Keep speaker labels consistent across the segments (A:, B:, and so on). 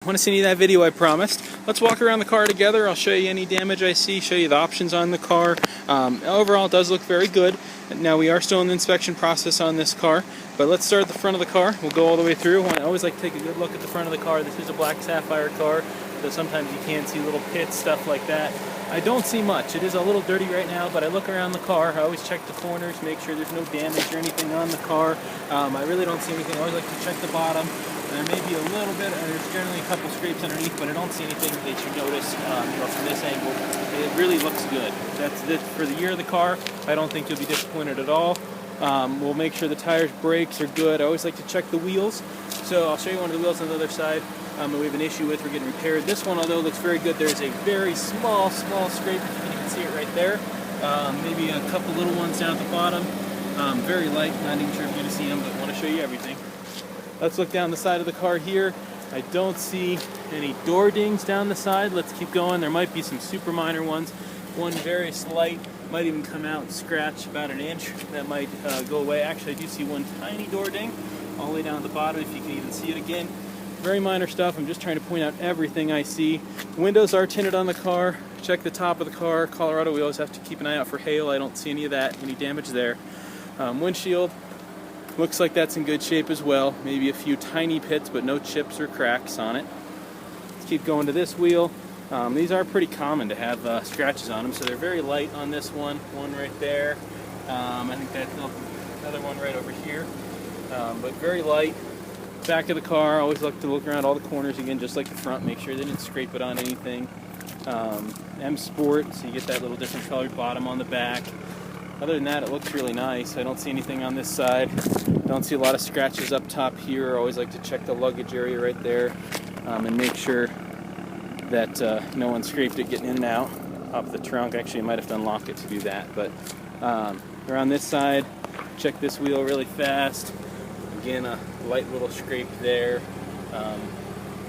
A: want to see any of that video I promised. Let's walk around the car together. I'll show you any damage I see, show you the options on the car. Overall, it does look very good. Now, we are still in the inspection process on this car, but let's start at the front of the car. We'll go all the way through. I always like to take a good look at the front of the car. This is a black sapphire car, so sometimes you can't see little pits, stuff like that. I don't see much. It is a little dirty right now, but I look around the car. I always check the corners, make sure there's no damage or anything on the car. I really don't see anything. I always like to check the bottom. There may be a little bit, there's generally a couple scrapes underneath, but I don't see anything that you notice from this angle. It really looks good. That's it for the year of the car. I don't think you'll be disappointed at all. We'll make sure the tires, brakes are good. I always like to check the wheels. So I'll show you one of the wheels on the other side that we have an issue with. We're getting repaired. This one, although looks very good, there's a very small scrape. You can even see it right there. Maybe a couple little ones down at the bottom. Very light. Not even sure if you're going to see them, but I want to show you everything. Let's look down the side of the car here. I don't see any door dings down the side. Let's keep going. There might be some super minor ones. One very slight, might even come out and scratch about an inch. That might go away. Actually, I do see one tiny door ding all the way down at the bottom, if you can even see it again. Very minor stuff. I'm just trying to point out everything I see. Windows are tinted on the car. Check the top of the car. Colorado, we always have to keep an eye out for hail. I don't see any of that, any damage there. Windshield. Looks like that's in good shape as well. Maybe a few tiny pits, but no chips or cracks on it. Let's keep going to this wheel. These are pretty common to have scratches on them, so they're very light on this one. One right there. I think that's another one right over here. But very light. Back of the car, always like to look around all the corners again, just like the front. Make sure they didn't scrape it on anything. M Sport, so you get that little different colored bottom on the back. Other than that, it looks really nice. I don't see anything on this side. Don't see a lot of scratches up top here. I always like to check the luggage area right there and make sure that no one scraped it getting in and out of the trunk. Actually, I might have to unlock it to do that. But around this side, check this wheel really fast. Again, a light little scrape there.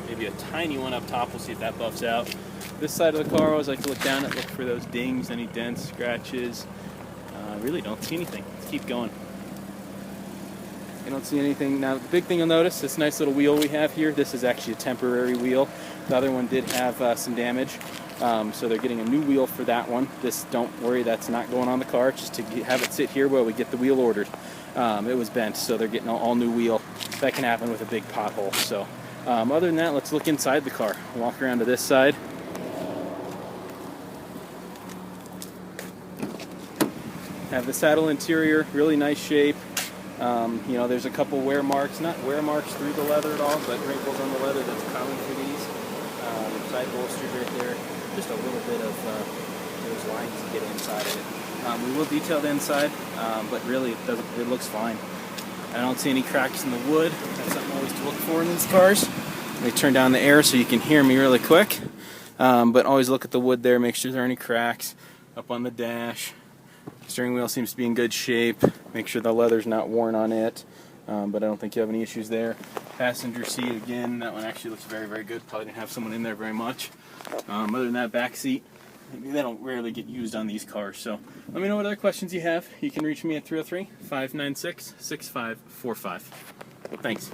A: Maybe a tiny one up top. We'll see if that buffs out. This side of the car, I always like to look down and look for those dings, any dents, scratches. Really don't see anything. Let's keep going. I don't see anything. Now, the big thing you'll notice, this nice little wheel we have here, this is actually a temporary wheel. The other one did have some damage, so they're getting a new wheel for that one. This, don't worry, that's not going on the car, just to have it sit here while we get the wheel ordered. It was bent, so they're getting an all-new wheel. That can happen with a big pothole. So, other than that, let's look inside the car. Walk around to this side. Have the saddle interior, really nice shape. There's a couple wear marks, not wear marks through the leather at all, but wrinkles on the leather. That's common for these. Side bolsters right there. Just a little bit of those lines to get inside of it. We will detail the inside, but really it looks fine. I don't see any cracks in the wood. That's something always to look for in these cars. Let me turn down the air so you can hear me really quick. But always look at the wood there, make sure there are any cracks up on the dash. Steering wheel seems to be in good shape. Make sure the leather's not worn on it, but I don't think you have any issues there. Passenger seat, again, that one actually looks very, very good. Probably didn't have someone in there very much. Other than that, back seat, they don't rarely get used on these cars. So let me know what other questions you have. You can reach me at 303-596-6545. Thanks.